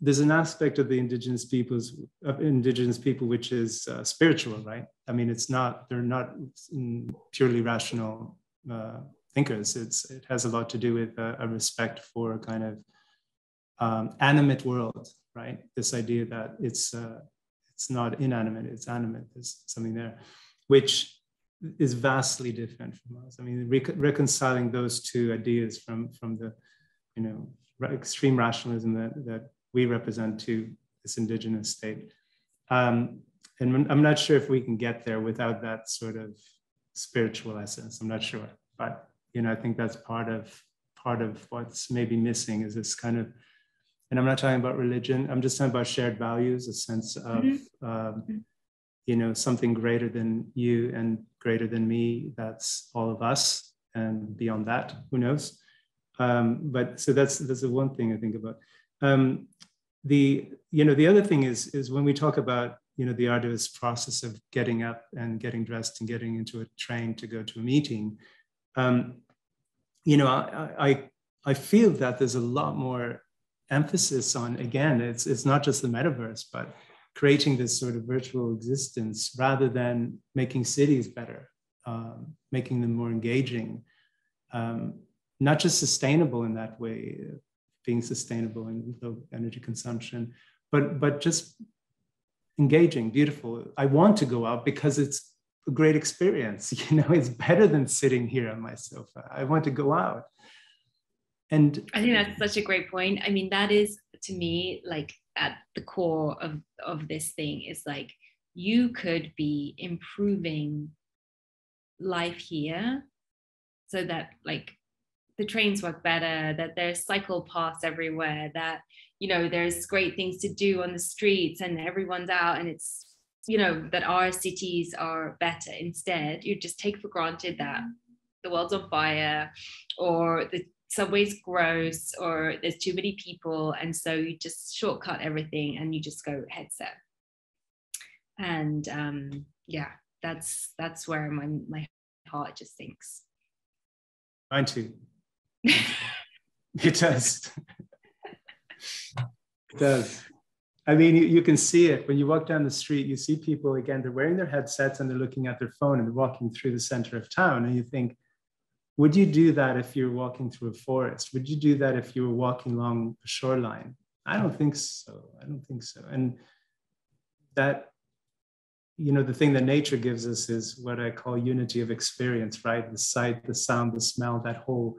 there's an aspect of the indigenous people which is spiritual, right? I mean, they're not purely rational thinkers. It has a lot to do with a respect for kind of animate world, right? This idea that it's not inanimate, it's animate. There's something there, which is vastly different from us. I mean, reconciling those two ideas from the, extreme rationalism that we represent to this indigenous state. And I'm not sure if we can get there without that sort of spiritual essence. I'm not sure, but I think that's part of what's maybe missing is this kind of, and I'm not talking about religion, I'm just talking about shared values, a sense of, something greater than you and greater than me, that's all of us, and beyond that, who knows? But so that's the one thing I think about. The other thing is when we talk about, the arduous process of getting up and getting dressed and getting into a train to go to a meeting, I feel that there's a lot more emphasis on, again, it's not just the metaverse, but creating this sort of virtual existence rather than making cities better, making them more engaging, not just sustainable in that way, being sustainable in low energy consumption, but just engaging, beautiful. I want to go out because it's a great experience. It's better than sitting here on my sofa. I want to go out. And I think that's such a great point. I mean, that is, to me, like at the core of this thing is like, you could be improving life here so that like the trains work better, that there's cycle paths everywhere, that, there's great things to do on the streets and everyone's out, and it's, that our cities are better. Instead, you just take for granted that the world's on fire, or the subway's gross, or there's too many people, and so you just shortcut everything and you just go headset. And that's where my heart just sinks. Mine too. It does. It does. I mean, you can see it when you walk down the street. You see people, again, they're wearing their headsets and they're looking at their phone and they're walking through the center of town, and you think, would you do that if you're walking through a forest? Would you do that if you were walking along a shoreline? I don't think so. And that, the thing that nature gives us is what I call unity of experience, right? The sight, the sound, the smell, that whole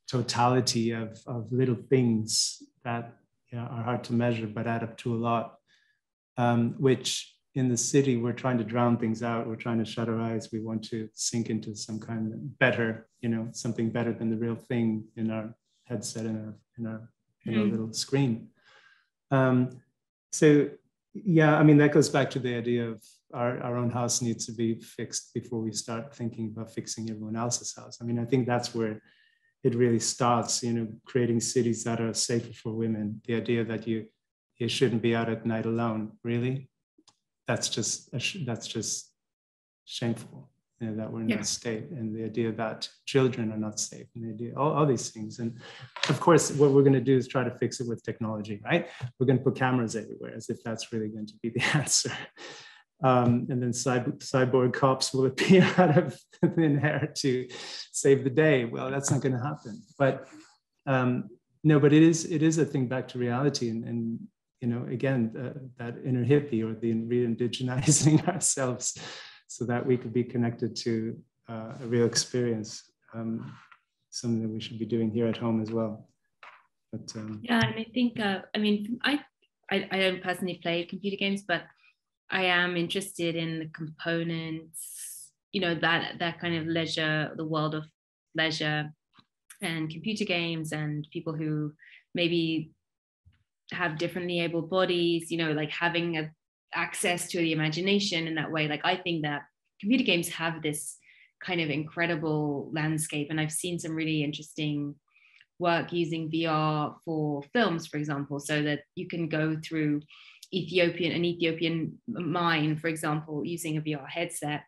totality of little things that are hard to measure but add up to a lot, which in the city we're trying to drown things out. We're trying to shut our eyes. We want to sink into some kind of better, something better than the real thing in our headset, in our little screen. So yeah, I mean, that goes back to the idea of our own house needs to be fixed before we start thinking about fixing everyone else's house. I mean, I think that's where it really starts, creating cities that are safer for women. The idea that you shouldn't be out at night alone, really, that's just shameful, that we're in that state. And the idea that children are not safe, and the idea, all these things. And of course, what we're going to do is try to fix it with technology, right? We're going to put cameras everywhere as if that's really going to be the answer. And then cyborg cops will appear out of thin air to save the day. Well, that's not going to happen. But no, but it is a thing back to reality, and again, that inner hippie, or the re-indigenizing ourselves, so that we could be connected to a real experience. Something that we should be doing here at home as well. But yeah, and I think I don't personally play computer games, but I am interested in the components, that kind of leisure, the world of leisure and computer games, and people who maybe have differently able bodies, like having access to the imagination in that way. Like, I think that computer games have this kind of incredible landscape, and I've seen some really interesting work using VR for films, for example, so that you can go through an Ethiopian mine, for example, using a VR headset.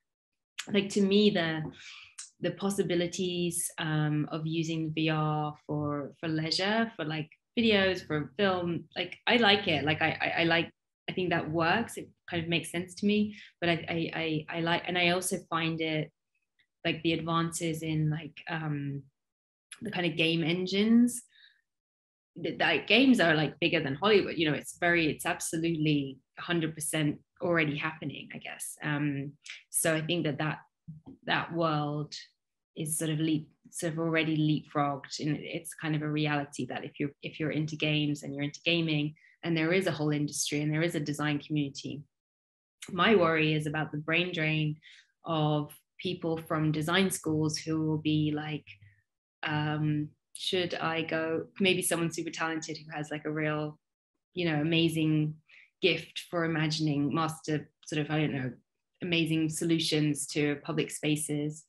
Like, to me, the possibilities of using VR for leisure, for like videos, for film. Like I like it. Like I think that works. It kind of makes sense to me. But I like, and I also find it like the advances in like the kind of game engines. That games are like bigger than Hollywood. You know, it's absolutely 100% already happening, I guess. So I think that world is sort of already leapfrogged, and it's kind of a reality that if you're into games and you're into gaming, and there is a whole industry and there is a design community. My worry is about the brain drain of people from design schools who will be like, should I go, maybe someone super talented who has like a real, amazing gift for imagining master sort of, I don't know, amazing solutions to public spaces,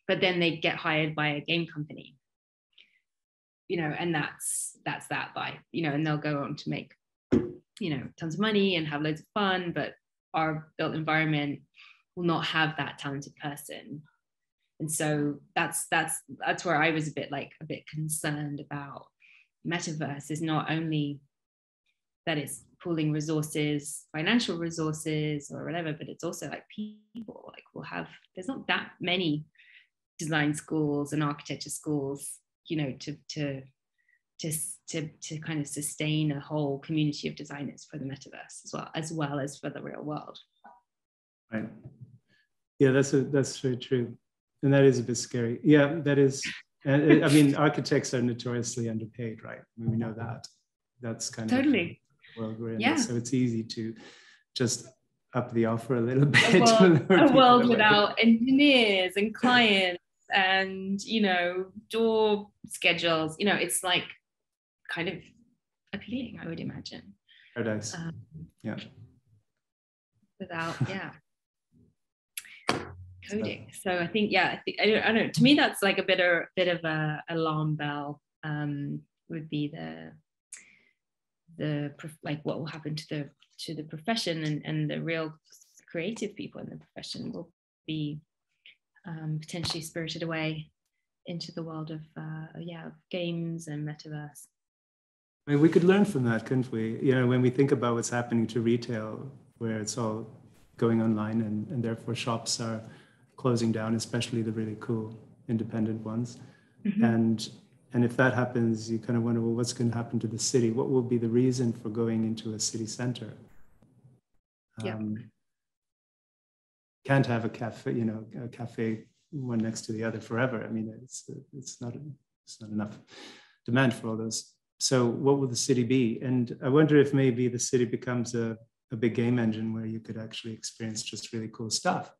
but then they get hired by a game company, and that's that by, and they'll go on to make, tons of money and have loads of fun, but our built environment will not have that talented person. And so that's where I was a bit concerned about metaverse, is not only that it's pooling resources, financial resources or whatever, but it's also like people, like there's not that many design schools and architecture schools, to kind of sustain a whole community of designers for the metaverse as well as for the real world. Right. Yeah, that's very true. And that is a bit scary. Yeah, that is. And I mean, architects are notoriously underpaid, right? I mean, we know that. That's kind totally of the world we're in. Yeah. So it's easy to just up the offer a little bit. A world without engineers and clients and, door schedules. It's like kind of appealing, I would imagine. Paradise. Yeah. Without, yeah. Coding. So I think, I don't know. To me, that's like a bit of a alarm bell. Would be the like what will happen to the profession, and the real creative people in the profession will be potentially spirited away into the world of games and metaverse. I mean, we could learn from that, couldn't we? When we think about what's happening to retail, where it's all going online, and therefore shops are closing down, especially the really cool independent ones. Mm-hmm. And if that happens, you kind of wonder, well, what's going to happen to the city? What will be the reason for going into a city center? Can't have a cafe one next to the other forever. I mean, it's not enough demand for all those. So what will the city be? And I wonder if maybe the city becomes a big game engine where you could actually experience just really cool stuff.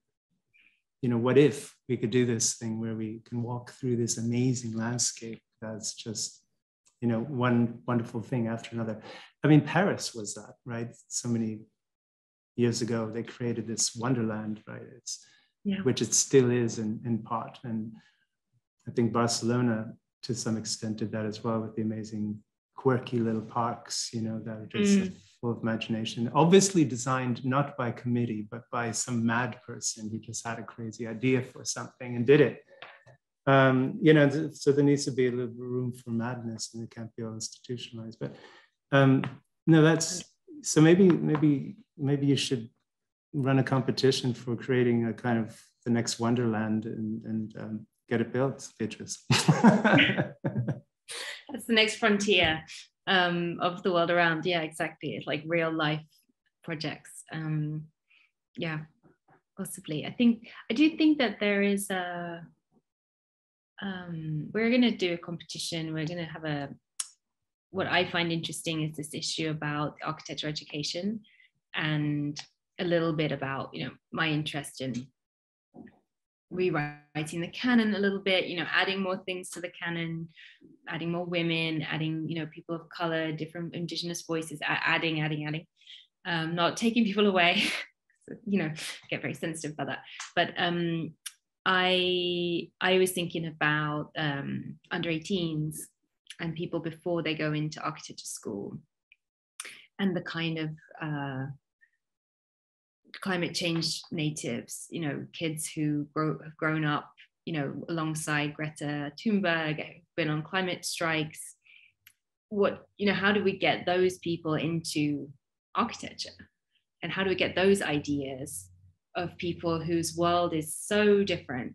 What if we could do this thing where we can walk through this amazing landscape that's just, one wonderful thing after another. I mean, Paris was that, right? So many years ago, they created this wonderland, right? Which it still is in part. And I think Barcelona, to some extent, did that as well with the amazing quirky little parks, that are just full of imagination, obviously designed not by committee, but by some mad person who just had a crazy idea for something and did it. So there needs to be a little room for madness, and it can't be all institutionalized. But no, that's, so maybe you should run a competition for creating a kind of the next Wonderland and get it built, Beatrice. That's the next frontier of the world around. Yeah, exactly. It's like real life projects. Possibly. I do think that there is we're going to do a competition. We're going to have what I find interesting is this issue about architecture education, and a little bit about, my interest in rewriting the canon a little bit, adding more things to the canon, adding more women, adding, people of color, different indigenous voices, adding, not taking people away, get very sensitive about that. But I was thinking about under 18s and people before they go into architecture school, and the kind of climate change natives, kids who have grown up, alongside Greta Thunberg, been on climate strikes, how do we get those people into architecture, and how do we get those ideas of people whose world is so different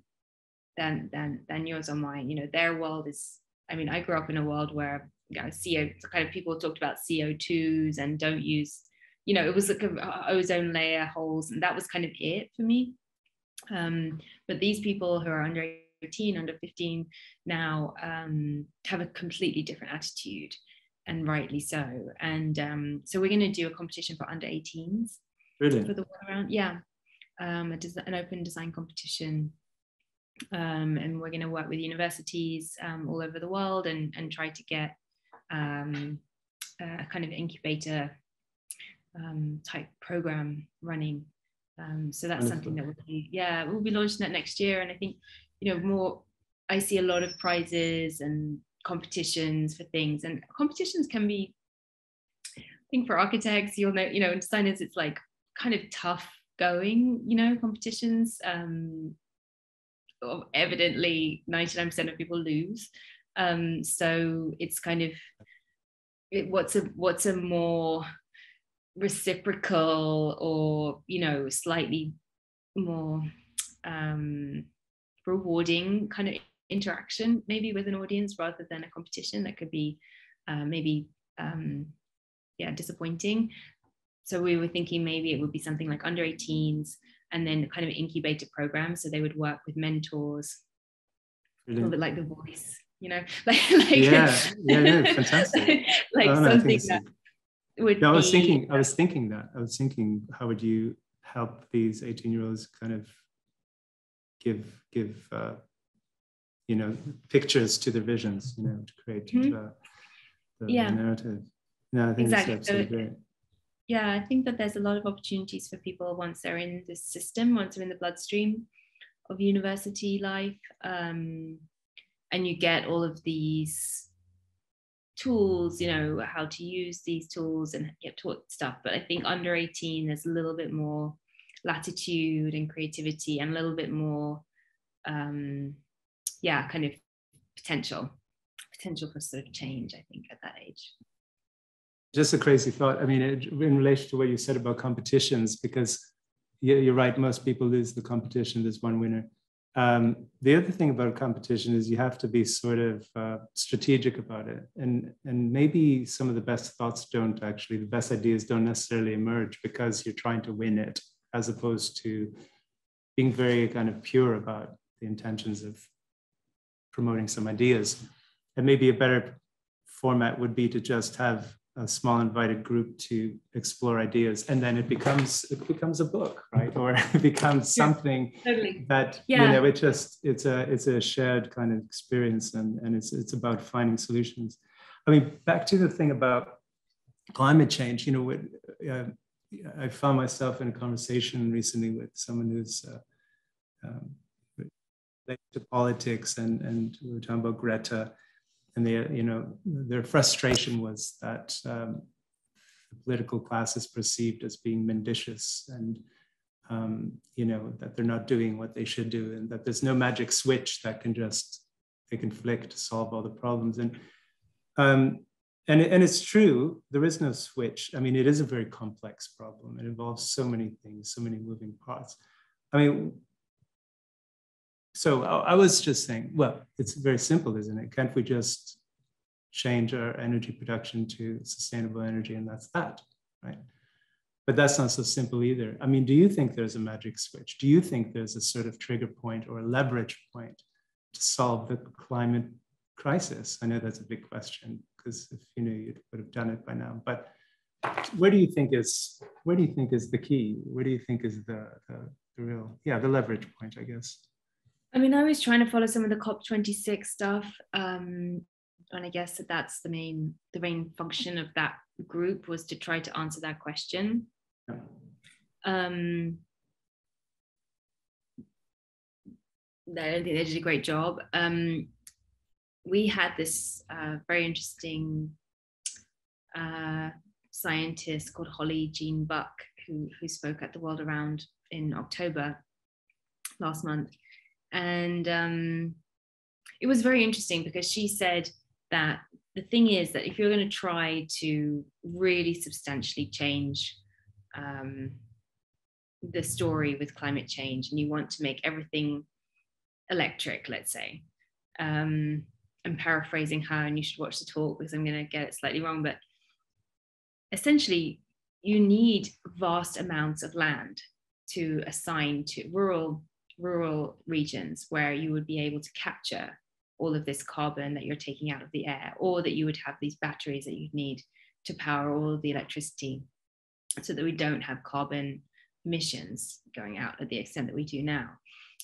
than yours or mine? Their world is, I grew up in a world where kind of people talked about CO2s and don't use, it was like a ozone layer holes, and that was kind of it for me. But these people who are under 18, under 15 now have a completely different attitude, and rightly so. And so we're going to do a competition for under 18s. Brilliant. For the one around, yeah. An open design competition. And we're going to work with universities all over the world and try to get a kind of incubator type program running. So that's something that we'll be launching that next year. And I think, I see a lot of prizes and competitions for things, and competitions can be, I think for architects, and designers, it's like kind of tough going, competitions. Evidently 99% of people lose. So it's kind of, what's a more reciprocal or, slightly more rewarding kind of interaction maybe with an audience, rather than a competition that could be maybe disappointing. So we were thinking maybe it would be something like under 18s, and then kind of incubator programs. So they would work with mentors, a little bit like The Voice, fantastic. Something that would be. I was thinking, how would you help these 18-year-olds kind of give pictures to their visions, to create the narrative. No, I think exactly. It's absolutely great. Yeah, I think that there's a lot of opportunities for people once they're in this system, once they're in the bloodstream of university life, and you get all of these tools, how to use these tools and get taught stuff. But I think under 18, there's a little bit more latitude and creativity, and a little bit more, kind of potential for sort of change, I think, at that age. Just a crazy thought. In relation to what you said about competitions, because you're right, most people lose the competition. There's one winner. The other thing about a competition is you have to be sort of strategic about it. And maybe some of the best thoughts the best ideas don't necessarily emerge because you're trying to win it, as opposed to being very kind of pure about the intentions of promoting some ideas. And maybe a better format would be to just have a small invited group to explore ideas, and then it becomes a book, right? Or it becomes something that it's a shared kind of experience, and it's about finding solutions. Back to the thing about climate change. I found myself in a conversation recently with someone who's related to politics, and we were talking about Greta. And their frustration was that the political class is perceived as being mendacious, and that they're not doing what they should do, and that there's no magic switch that they can flick to solve all the problems. And it's true, there is no switch. It is a very complex problem. It involves so many things, so many moving parts. So I was just saying, well, it's very simple, isn't it? Can't we just change our energy production to sustainable energy, and that's that, right? But that's not so simple either. Do you think there's a magic switch? Do you think there's a sort of trigger point or a leverage point to solve the climate crisis? I know that's a big question, because if you knew, you would have done it by now. But where do you think is the key? Where do you think is the real, the leverage point, I guess? I was trying to follow some of the COP26 stuff, and I guess that's the main function of that group, was to try to answer that question. Yeah. I don't think they did a great job. We had this very interesting scientist called Holly Jean Buck, who spoke at the World Around in October last month. And it was very interesting, because she said that the thing is that if you're going to try to really substantially change the story with climate change, and you want to make everything electric, let's say, I'm paraphrasing her, and you should watch the talk because I'm going to get it slightly wrong, but essentially you need vast amounts of land to assign to rural regions where you would be able to capture all of this carbon that you're taking out of the air, or that you would have these batteries that you'd need to power all of the electricity, so that we don't have carbon emissions going out at the extent that we do now.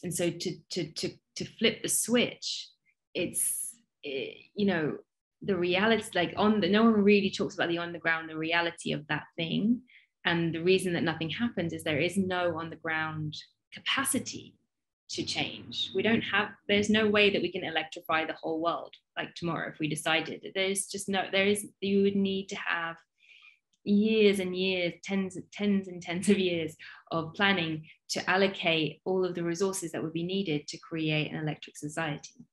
And so to flip the switch, it's, you know, the reality, like no one really talks about the on the ground, the reality of that thing. And the reason that nothing happens is there is no on the ground capacity to change. There's no way that we can electrify the whole world like tomorrow if we decided. You would need to have years and years, tens and tens of years of planning to allocate all of the resources that would be needed to create an electric society.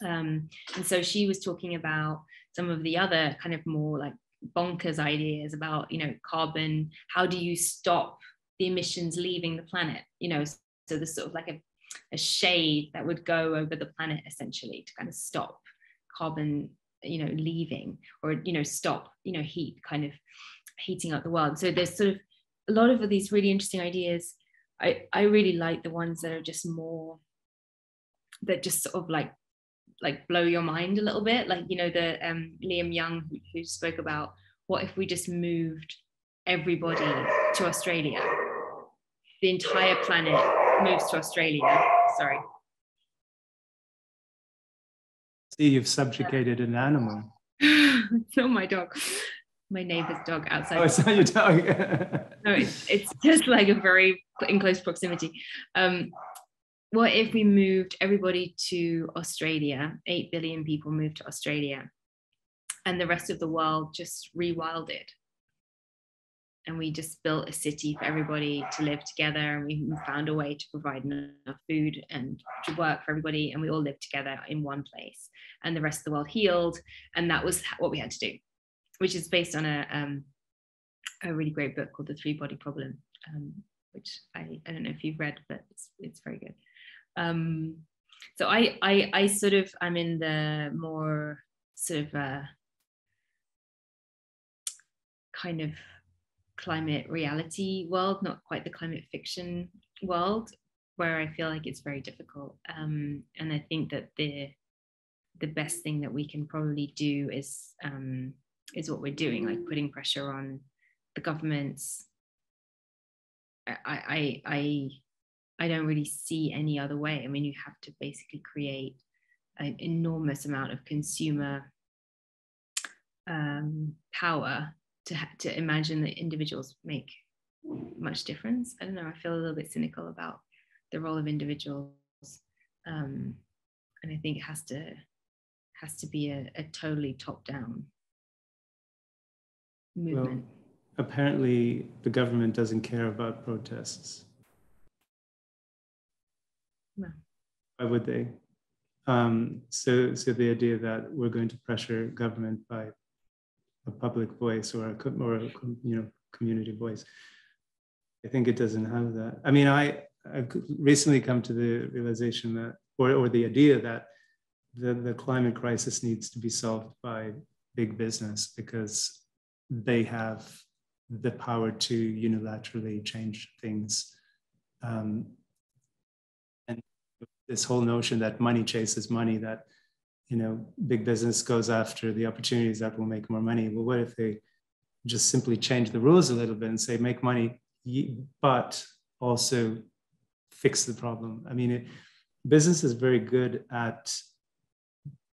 And so she was talking about some of the other kind of more like bonkers ideas about, you know, carbon. How do you stop the emissions leaving the planet? You know, so there's sort of like a shade that would go over the planet essentially to kind of stop carbon, you know, leaving, or, you know, stop, you know, heat kind of heating up the world. So there's sort of a lot of these really interesting ideas. I really like the ones that are just more, that just sort of like blow your mind a little bit, like, you know, the Liam Young who spoke about, what if we just moved everybody to Australia, the entire planet moves to Australia. Sorry, See, you've subjugated an animal. it's not my dog, my neighbor's dog outside. Oh, it's not your dog. No, it's just like a very in close proximity. What if we moved everybody to Australia? 8 billion people moved to Australia, and the rest of the world just rewilded. And we just built a city for everybody to live together, and we found a way to provide enough food and to work for everybody, and we all lived together in one place, and the rest of the world healed. And that was what we had to do, which is based on a really great book called The Three-Body Problem, which I don't know if you've read, but it's very good. So I sort of, I'm in the more sort of kind of climate reality world, not quite the climate fiction world, where I feel like it's very difficult. And I think that the best thing that we can probably do is what we're doing, like putting pressure on the governments. I don't really see any other way. I mean, you have to basically create an enormous amount of consumer power to imagine that individuals make much difference. I don't know, I feel a little bit cynical about the role of individuals. And I think it has to be a totally top-down movement. Well, apparently the government doesn't care about protests. No. Why would they? So the idea that we're going to pressure government by a public voice or a community voice, I think it doesn't have that. I mean, I've recently come to the realization that, or the idea that the climate crisis needs to be solved by big business, because they have the power to unilaterally change things. And this whole notion that money chases money, that, you know, big business goes after the opportunities that will make more money. Well, what if they just simply change the rules a little bit and say, make money, but also fix the problem? I mean, business is very good at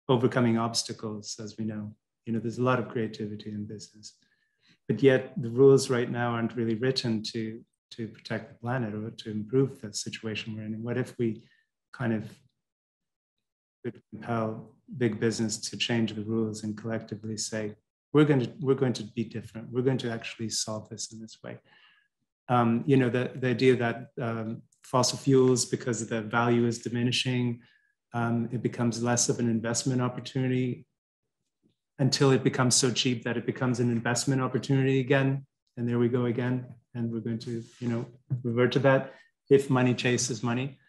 overcoming obstacles, as we know. You know, there's a lot of creativity in business, but yet the rules right now aren't really written to protect the planet or to improve the situation we're in. And what if we kind of could compel big business to change the rules and collectively say, we're going to be different. We're going to actually solve this in this way. You know, the idea that fossil fuels, because the value is diminishing, it becomes less of an investment opportunity. until it becomes so cheap that it becomes an investment opportunity again. And there we go again. And we're going to, revert to that if money chases money.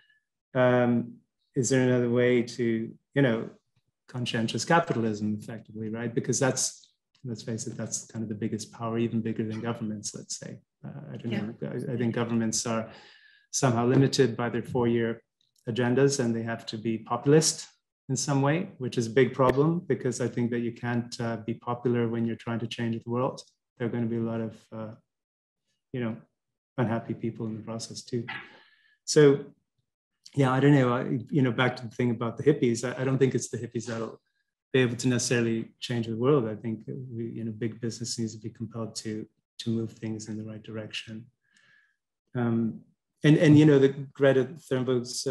Is there another way to, conscientious capitalism effectively, right? Because let's face it, that's kind of the biggest power, even bigger than governments, let's say. I don't know. I think governments are somehow limited by their 4-year agendas, and they have to be populist in some way, which is a big problem, because I think that you can't be popular when you're trying to change the world. There are going to be a lot of, unhappy people in the process too. So, yeah, I don't know. Back to the thing about the hippies. I don't think it's the hippies that'll be able to necessarily change the world. I think big business needs to be compelled to move things in the right direction. And the Greta Thunberg's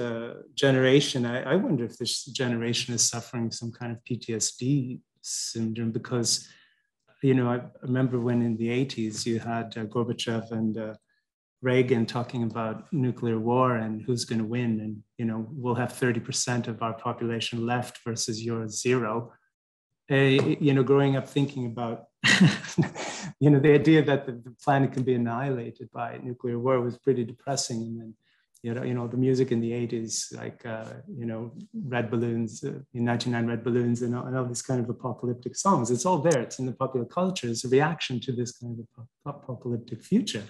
generation, I wonder if this generation is suffering some kind of PTSD syndrome, because, I remember when in the 80s you had Gorbachev and Reagan talking about nuclear war and who's going to win. And, we'll have 30% of our population left versus your 0. Growing up thinking about, the idea that the planet can be annihilated by nuclear war was pretty depressing. And then, the music in the 80s, like, Red Balloons, 99 Red Balloons, and all these kind of apocalyptic songs. It's all there. It's in the popular culture. It's a reaction to this kind of apocalyptic future.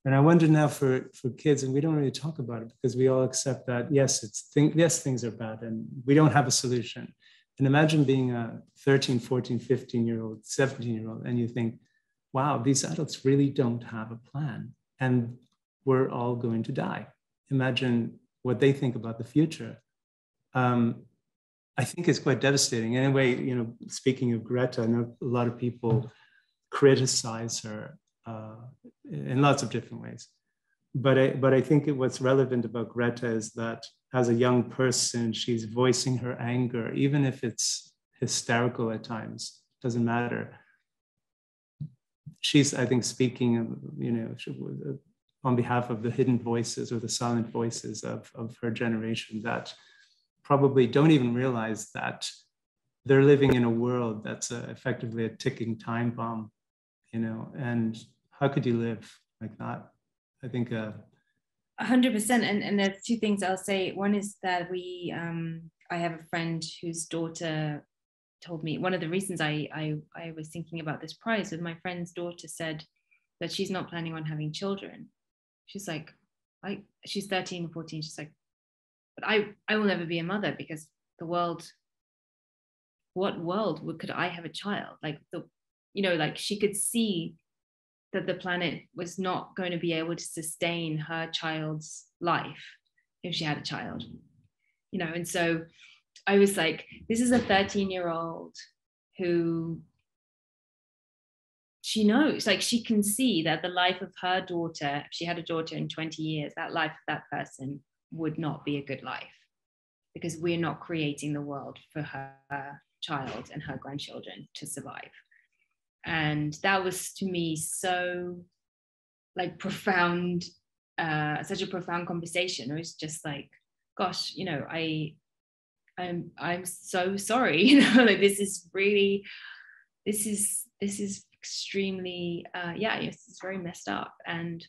And I wonder now for kids, and we don't really talk about it because we all accept that, yes, things are bad and we don't have a solution. And imagine being a 13, 14, 15-year-old, 17-year-old, and you think, wow, these adults really don't have a plan and we're all going to die. Imagine what they think about the future. I think it's quite devastating. Anyway, speaking of Greta, I know a lot of people criticize her in lots of different ways. But I think what's relevant about Greta is that as a young person, she's voicing her anger, even if it's hysterical at times, doesn't matter. She's, I think, speaking, on behalf of the hidden voices or the silent voices of her generation that probably don't even realize that they're living in a world that's effectively a ticking time bomb, and how could you live like that? I think 100%. And there's two things I'll say. One is that I have a friend whose daughter told me, one of the reasons I was thinking about this prize was my friend's daughter said that she's not planning on having children. She's like, she's 13 or 14. She's like, but I will never be a mother because what world could I have a child? Like she could see that the planet was not going to be able to sustain her child's life if she had a child, and so I was like, this is a 13-year-old who she knows, like she can see that the life of her daughter, if she had a daughter in 20 years, that life of that person would not be a good life because we're not creating the world for her child and her grandchildren to survive. And that was to me so like profound, such a profound conversation. It was just like, gosh, I'm so sorry, like this is extremely, it's very messed up. And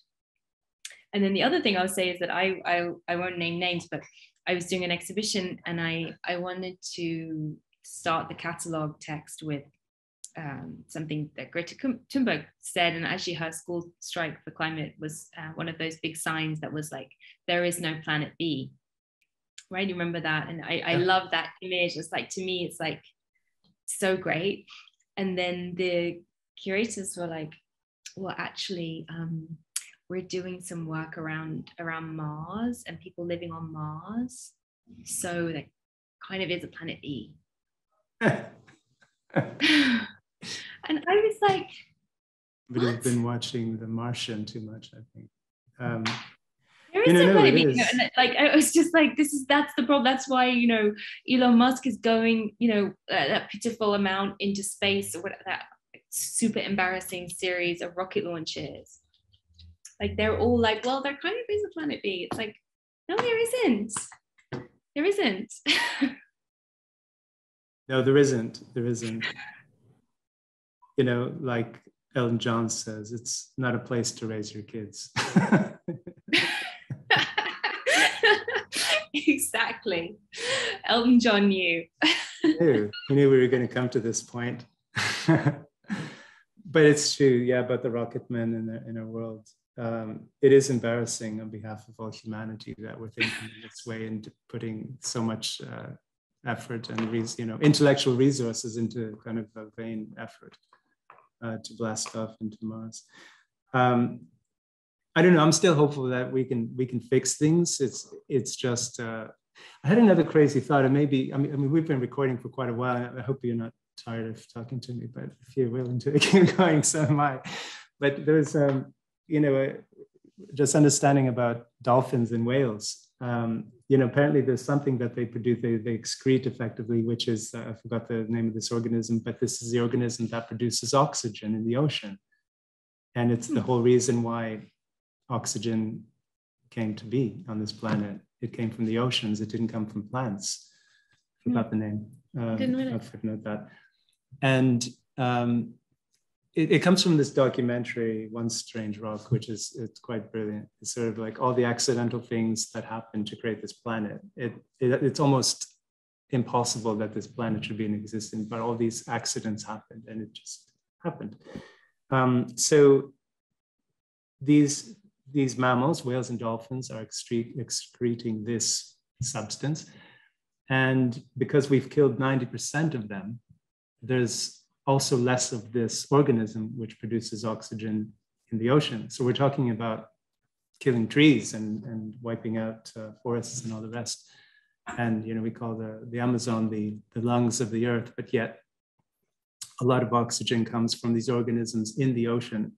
then the other thing I'll say is that I won't name names, but I was doing an exhibition and I wanted to start the catalog text with something that Greta Thunberg said, and actually her school strike for climate was one of those big signs that was like, there is no planet B, right? You remember that? And I love that image. It's like, to me, it's like so great. And then the curators were like, well, actually, we're doing some work around Mars and people living on Mars. So that kind of is a planet B. And I was like, but you've been watching The Martian too much, I think. There is no, and like I was just like, that's the problem. That's why Elon Musk is going that pitiful amount into space, or what, that super embarrassing series of rocket launches. Like they're all like, well, there kind of is a planet B. It's like, no, there isn't. There isn't. No, there isn't. There isn't. like Elton John says, it's not a place to raise your kids. Exactly. Elton John knew. He knew we were going to come to this point. But it's true, yeah, about the rocket men in our world. It is embarrassing on behalf of all humanity that we're thinking this way and putting so much effort and intellectual resources into kind of a vain effort to blast off into Mars. I don't know. I'm still hopeful that we can fix things. It's just. I had another crazy thought, and maybe I mean we've been recording for quite a while. I hope you're not tired of talking to me, but if you're willing to keep going, so am I. But there's just understanding about dolphins and whales. Apparently there's something that they produce. They excrete effectively, which is I forgot the name of this organism, but this is the organism that produces oxygen in the ocean, and it's the whole reason why oxygen came to be on this planet. It came from the oceans. It didn't come from plants. I forgot the name. Didn't really. I'll footnote that. And it comes from this documentary, One Strange Rock, it's quite brilliant. It's sort of like all the accidental things that happen to create this planet. It's almost impossible that this planet should be in existence, but all these accidents happened, and it just happened. So these mammals, whales and dolphins, are excreting this substance. And because we've killed 90% of them, there's also less of this organism which produces oxygen in the ocean. So we're talking about killing trees and wiping out forests and all the rest. And we call the Amazon the lungs of the earth, but yet a lot of oxygen comes from these organisms in the ocean.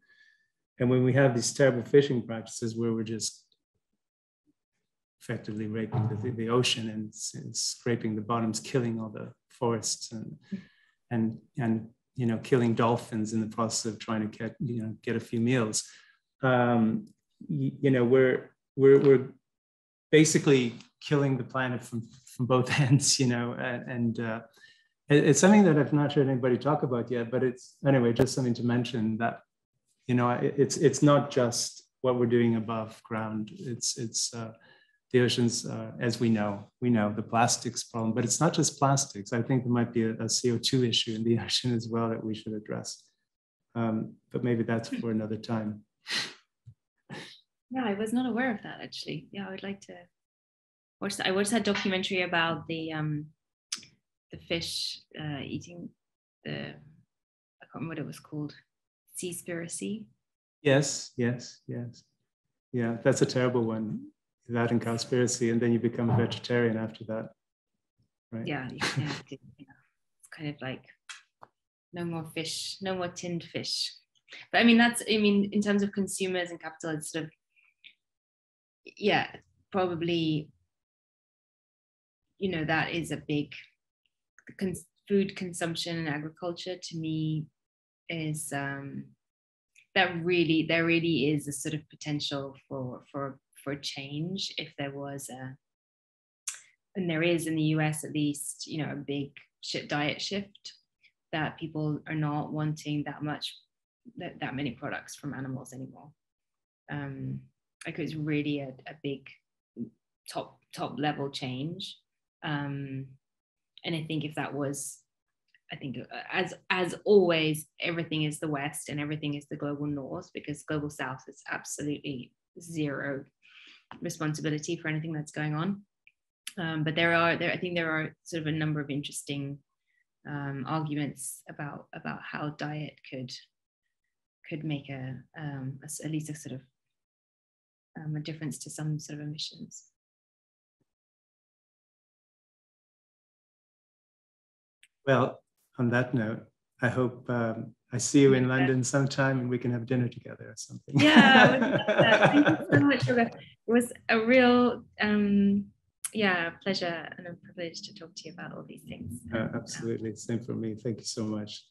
And when we have these terrible fishing practices where we're just effectively raping the ocean and scraping the bottoms, killing all the forests and killing dolphins in the process of trying to get a few meals, we're basically killing the planet from both ends, and it's something that I've not heard anybody talk about yet, but it's anyway just something to mention that. It's not just what we're doing above ground. It's the oceans, as we know the plastics problem, but it's not just plastics. I think there might be a CO2 issue in the ocean as well that we should address. But maybe that's for another time. Yeah, I was not aware of that actually. Yeah, I would like to watch that. I watched that documentary about the fish eating I can't remember what it was called. Seaspiracy. Yes. Yeah, that's a terrible one. That and cowspiracy, and then you become a vegetarian after that, right? Yeah. It's kind of like no more fish, no more tinned fish. But I mean, in terms of consumers and capital, it's sort of, probably, that is a big food consumption and agriculture to me is there really is a sort of potential for change if there was and there is in the US at least, a big diet shift, that people are not wanting that many products from animals anymore. Like it's really a big top level change, and I think if that was, as always, everything is the West and everything is the global North, because global South is absolutely zero responsibility for anything that's going on. But I think there are sort of a number of interesting arguments about how diet could make at least a sort of a difference to some sort of emissions. Well, on that note, I hope I see you in London sometime and we can have dinner together or something. Yeah, thank you so much, Yorgo. It was a real pleasure and a privilege to talk to you about all these things. Absolutely, same for me. Thank you so much.